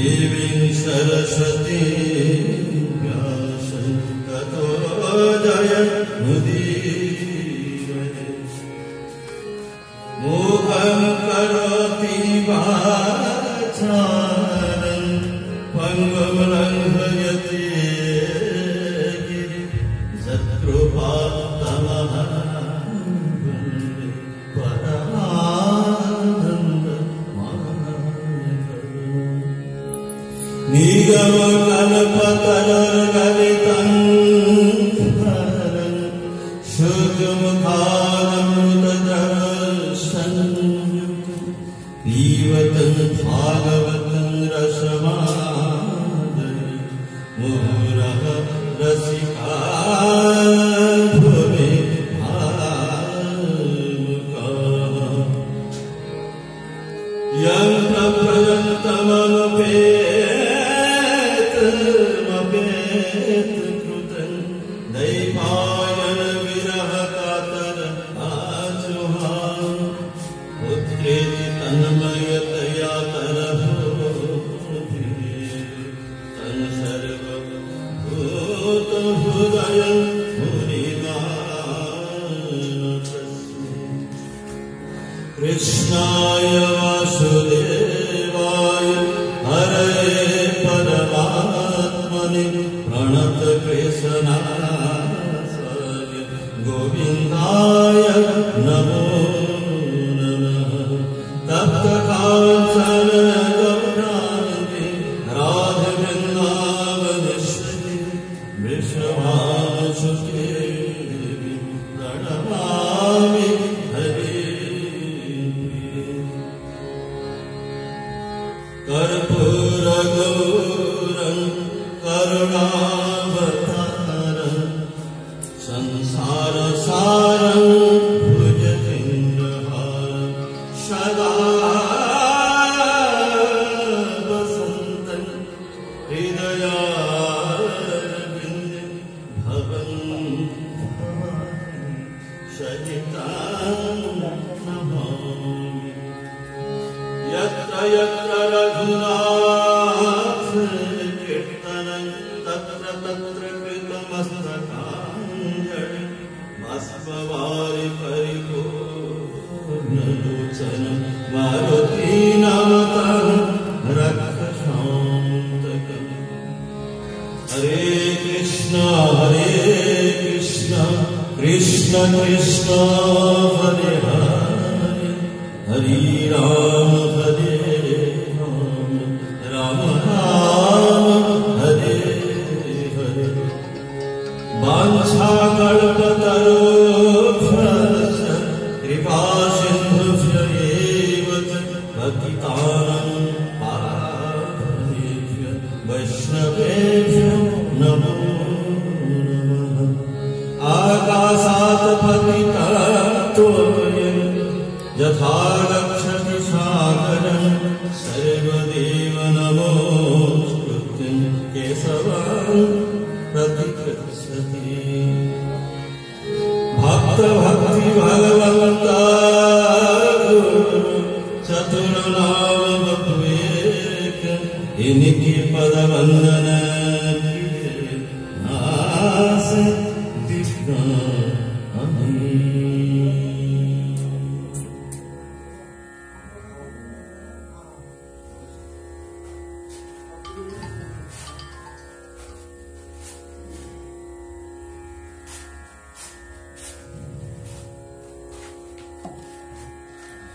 देवी सरस्वती व्यासं ततो जयमुदीरये मूकं करोति वाचालं पङ्गुं लङ्घयति निगम कल्पतरुर्गलितं फलं शुकमुखादमृतद्रवसंयुतं पीबतं भागवतं रसमादये मुहुरः रसिका भुवि भावुकाः यं प्रप्रयन्तमनुपेतमपेतकृतं दैपायन विरह कातर आजुहाव पुत्रेति तन्मयतया तरभूभिः तं सर्वभूतहृदयं मुनिमानतस्मै कृष्णाय वासुदेवाय हरे परमात्मने प्रणतक्लेशनाशाय गोविन्दाय नमो नमः तप्तकाञ्चन गौराङ्गी राधे वृन्दावनेश्वरी वृषभानुसुते देवी प्रणमामि कर्पूरगौरं करुणावतारं संसारसारं भुजगेन्द्रहारं सदा वसन्तं हृदयारविन्दे भवं सहितं नमामि यत्र यत्र रघुनाथ कीर्तनं तत्र तत्र कृतमस्तकाञ्जलि बाष्पवारि परिपूर्णलोचनं मारुति नमतं रक्षसान्तकम् हरे कृष्ण कृष्ण कृष्ण हरे हरे हरे राम राम राम हरे हरे वाञ्छाकल्पतरुभ्यश्च कृपासिन्धुभ्य एव च पतितानां पावनेभ्यो वैष्णवेभ्यो नमो नमः आकाशात् पतितत्वं यथा गच्छति सागरं सर्वदेव नमोऽस्तुते केशवं प्रतिगच्छति भक्ति भगवन्ता चतुर्नाम बप्वेक इनकी पद वंदन नास दिव्या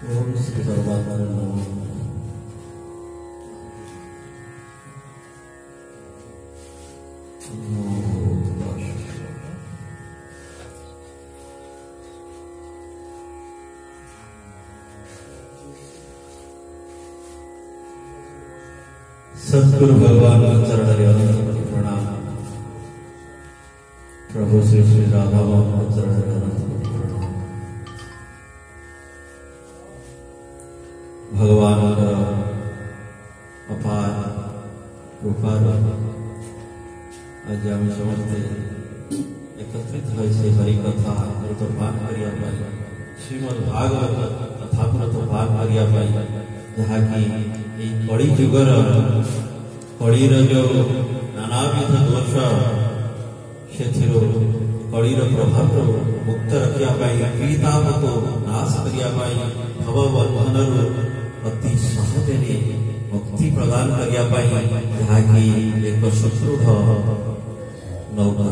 ओम श्री सर्वात्मने नमः। सद्गुरु भगवान चरण अनंत प्रणाम। प्रभु श्री श्री राधा मोहन चरण अनंत प्रणाम। भगवान अपार कृपार आज आम समस्ते एकत्रित होइसे हरि कथा अमृत पान करिया पाई श्रीमद् भागवत कथा अमृत पान करिया पाई जहाँकि कली जुगर कलिर जो नानाविध दोष से कलिर प्रभाव मुक्त रखा पीताप को नाश करने भवबंधन अति सहज मुक्ति प्रदान करने जहाँकि एक सुदृढ़ नौका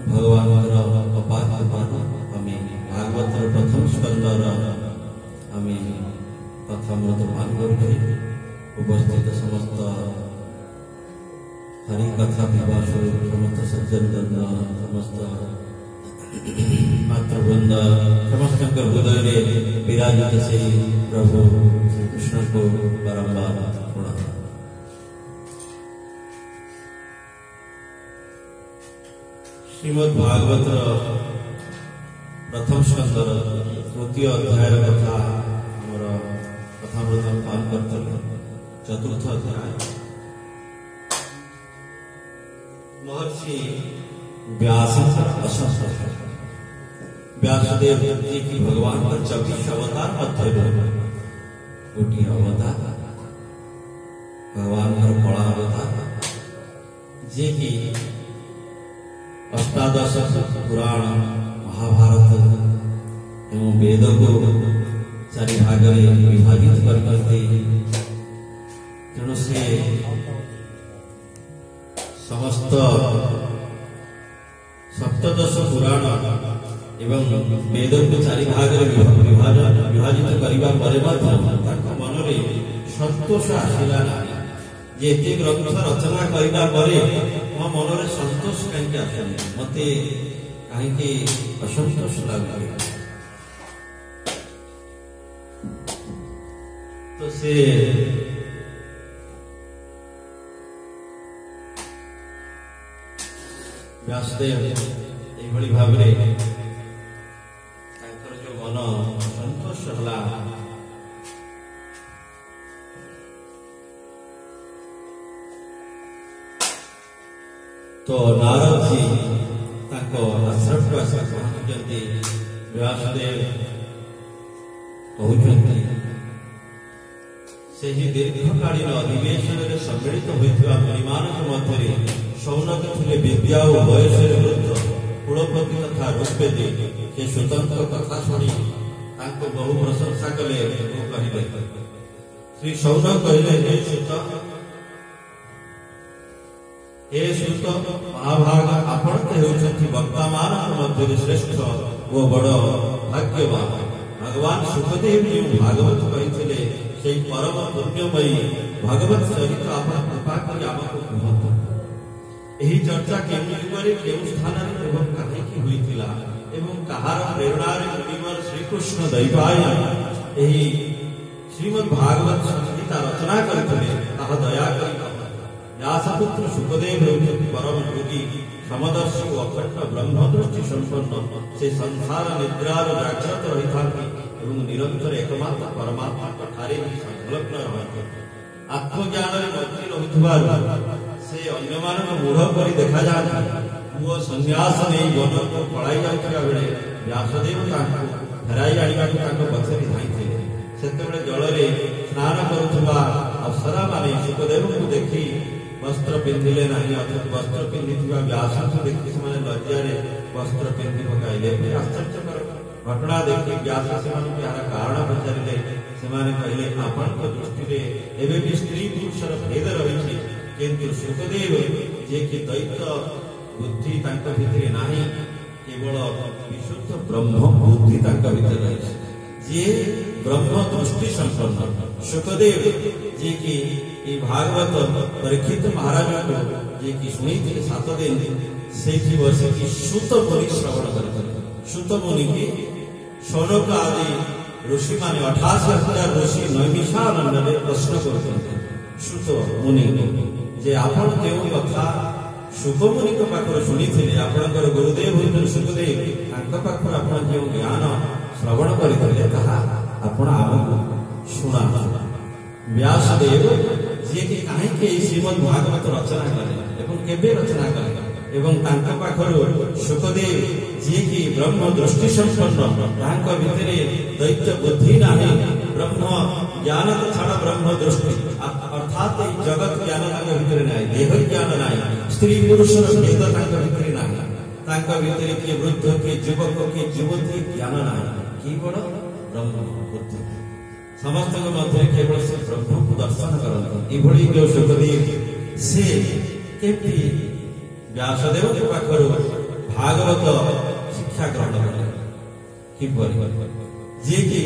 भगवान अपार कृपा आम भागवत प्रथम स्कंदर आम कथामृत पान कर उपस्थित समस्त हरि कथा विवाह समस्त सज्जन समस्त मातृवृंद समस्त हृदय में विराजित से प्रभु श्री कृष्ण को बारंबार प्रणाम। श्रीमद् भागवत प्रथम स्कंदर तृतीय अध्याय कथा आमर कथामृत पान कर चतुर्थ अध्याय महर्षि व्यास व्यासदेव जी की भगवान पर 24 अवतार मध्य गोटी अवतार भगवान पर कला अवतार जे की अष्टादश पुराण महाभारत एवं वेद को चारि भाग में विभाजित करते तेणु से समस्त सप्तदश पुराण एवं वेद को चारि भाग विभाजित करने मन में संतोष आसला जे ग्रंथ रचना करने मो मन में संतोष कहीं आसनी मत कहीं असंतोष लगे तो से व्यासदेव यही भाव जो मन संतोष है तो नारद जी आश्रम को आस पहुंचते व्यासदेव कहते से दीर्घकालीन अधिवेशन में सम्मिलित होता मुनिमान मध्य सौनक थे विद्या और बयस वृद्ध कुलपति तथा ऋग्वेदी से स्वतंत्र कथा शुणी बहु प्रशंसा कले कहले श्री सौनक कहले हे सुत महाभाग आपण तो वक्ता मान मध्य श्रेष्ठ वो बड़ भाग्यवान भगवान सुखदेव जी भागवत कही से परम पुण्यमयी भगवत चरित आप कृपा कर आमको कहतु यही चर्चा केउ युगरे केउ स्थान एवं कहीं होइतिला एवं कहार प्रेरणा मुनिवर श्रीकृष्ण दैवायन यही श्रीमद् भागवत संहिता रचना करथिले ताहा दया करि व्यासपुत्र सुखदेव हेउछन्ति परम योगी समदर्शी और अखंड ब्रह्मदृष्टि संपन्न से संसार निद्रार जाग्रत रहिथांति एवं निरंतर एकमात्र परमात्मा ठारे संलग्न रहते आत्मज्ञान मध्य रहुथिबारु से अन्यमान मूढ़ कर देखा जाता पुओ संन्यास नहीं वन को पढ़ाई जाता बेले व्यासदेव फेराई आने पछरे धाई से जल स्नान करुवा अप्सरा माने सुखदेव को देखी वस्त्र पिंधिले नहीं अर्थात वस्त्र पिंधि व्यास को देखी से लज्जा वस्त्र पिंधि पकाइले आश्चर्यकर घटना देखी व्यास से यार कारण पचारे से कहले आपण दृष्टि एवं भी स्त्री पुरुषर भेद रही किंतु सुखदेव जे कि दैत्य बुद्धि भितर नहीं केवल विशुद्ध ब्रह्म बुद्धि भितर रही जे ब्रह्म दृष्टि संपन्न सुखदेव जे कि भागवत परीक्षित महाराज को जे कि शुणी 7 दिन से बस सुत मुनि श्रवण करते सुत मुनि की शौनक आदि ऋषि मान 88,000 ऋषि नैमिषारण्य में प्रश्न करते सुत मुनि जे आपण केउ कथा सुख मुनि को पाखर शुणी थे आपणकर गुरुदेव होते सुखदेव पाखर आप जो ज्ञान श्रवण करते आपण आमको शुणा व्यासदेव जे कि कहीं श्रीमद् भागवत रचना कले रचना कले एवं पाखर सुखदेव जे कि ब्रह्म दृष्टि संपन्न भितर दैत्य बुद्धि नहीं ब्रह्म ज्ञान तो छाड़ ब्रह्म दृष्टि अर्थात जगत ज्ञान भितर ना देह ज्ञान ना स्त्री पुरुष भेद भितर ना भितर किए वृद्ध किए युवक किए युवती ज्ञान ना केवल ब्रह्म बुद्धि समस्त मध्य केवल से ब्रह्म को दर्शन करते यही जो सुखदेव से केमती व्यासदेव के पाखर भागवत शिक्षा ग्रहण कले जी कि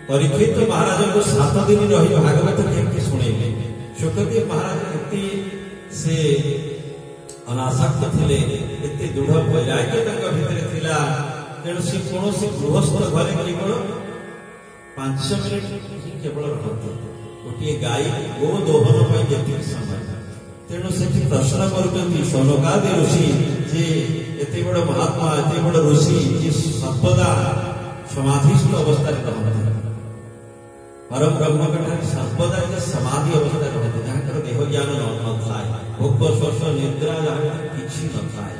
परीक्षित महाराज को 7 दिन रही भागवत केमती शुणेले सुखदेव महाराज एति से अनासक्त थे एते दृढ़ वैराग्य भितर थिला तेणु से कौन से गृहस्थ घरे केवल 5 मिनिट केवल रहते गोटे गाई गो दोहन जी समय तेणु से प्रश्न कर शौनकादि ऋषि जे एते बड़ महात्मा एते बड़ ऋषि जे सर्वदा समाधिस्थ अवस्था रहते परम ब्रह्म सर्वदा समाधि अवस्था रहते जहाँ देह ज्ञान न थाए भोग स्पर्श निद्रा जहाँ किसी न थाए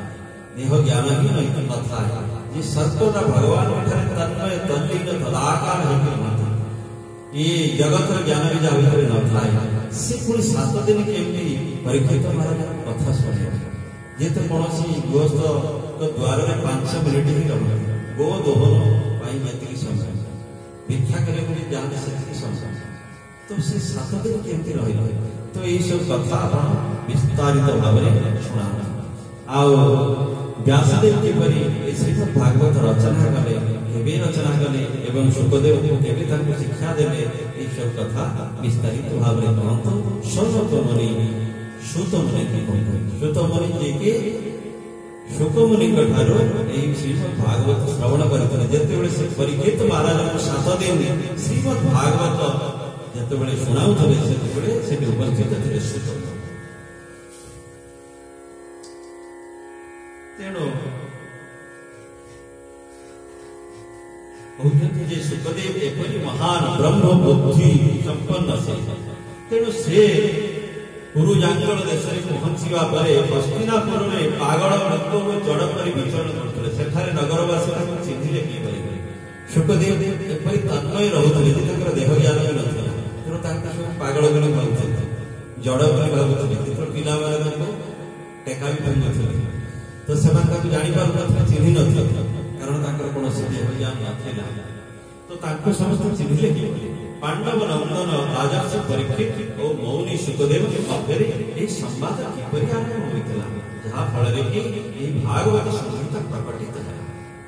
देह ज्ञान ही नहीं न थाए ये सर्वदा भगवान तन्मय तल्लीन तदाकार ये जगत ज्ञान भी जहाँ भीतर न थाए से पुणी 7 दिन केमती परीक्षित महाराज कथा शुणे ये तो कौन गृहस्थ द्वार में 5 मिनिट ही रहे गो दोहन जी समय भिक्षा करने जाते से समय तो से 7 दिन केमती रही तो ये सब कथा आप विस्तारित भाव में शुणा आओ व्यासदेव किपरि श्रीमद् भागवत रचना कले केबे रचना कले एवं सुखदेव केबे तांको शिक्षा देले ये सब कथा विस्तारित भाव में कहंतु सौनक मुनि सुत मुनि की कहते सुत मुनि जे के शुक मुनि ठार यही श्रीमद् भागवत श्रवण करते जिते से परीक्षित महाराज को 7 दिन श्रीमद् भागवत जिते शुणाऊे से उपस्थित थे सुत तेणु कहते सुखदेव एपरी महान ब्रह्म बुद्धि संपन्न से तेणु से पुरुजांचल देश में पहुंचवा पर हस्तिनापुर में पागल लोक जड़ पर विचरण करते सेठारे नगरवासी चिन्हिले कि पारे सुखदेव एपरी तन्मय रोते देह ज्ञान भी ना तेणु सब पागल बोली भावुले जड़ बोली भावुले पिला टेका भी भांगुले तो से जानी पार चिन्ह न कारण कौन देह ज्ञान ना तो समस्त चिन्हिले कि पांडव नंदन राजा से परीक्षित और मौनी सुखदेव के मध्य संवाद किपरि आरंभ होता जहाँ फल कि भागवत संहिता प्रकटित है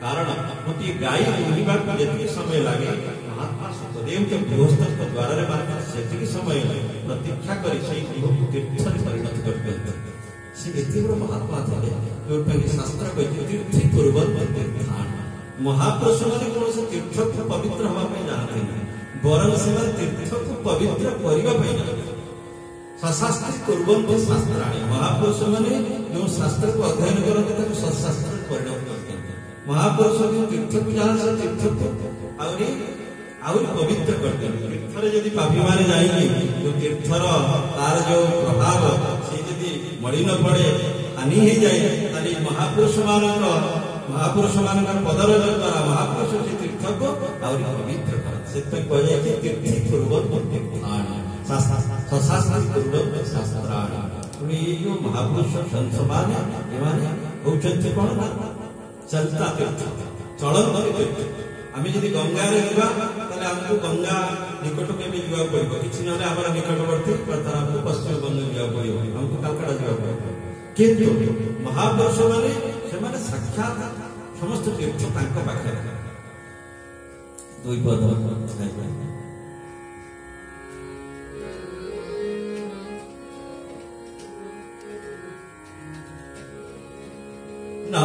कारण गोटे गाई दुहिबा जी समय लगे महात्मा सुखदेव के गृहस्थ द्वारा मात्र से समय प्रतीक्षा कर तीर्थ परिणत करते से महात्मा थे जो शास्त्र कहते तीर्थी पूर्वक तीर्थान महापुरुष मैंने कौन से तीर्थ को पवित्र होगा जानते हैं बरं से तीर्थ को पवित्र करने सशास्त्री कुर्वन्ति शास्त्राणि महापुरुष मैंने जो शास्त्र को अध्ययन करते सशास्त्र परिणत करते महापुरुष जो तीर्थ को जान तीर्थ को आउरी पवित्र करते तीर्थर यदि पापी माने जाएंगे जो तीर्थर तार जो प्रभाव से यदि मड़ी न पड़े हानि ही जाए महापुरुष मान पदर द्वारा महापुरुष से तीर्थ को आउरी पवित्र करते से तीर्थी पूर्वक सशास्त्री पूर्वक शास्त्राणि ये जो महापुरुष संत माने होचंती कौन चलता तीर्थ चलन तीर्थ आम जब गंगा हमको गंगा निकट के जावा पड़ो कि ना निकटवर्ती हमको पश्चिम बंग जावा पड़ो हमको कलकाता जावा पड़ो किंतु महापुरुष माने साक्षात समस्त तीर्थ पाखे दुई पद ना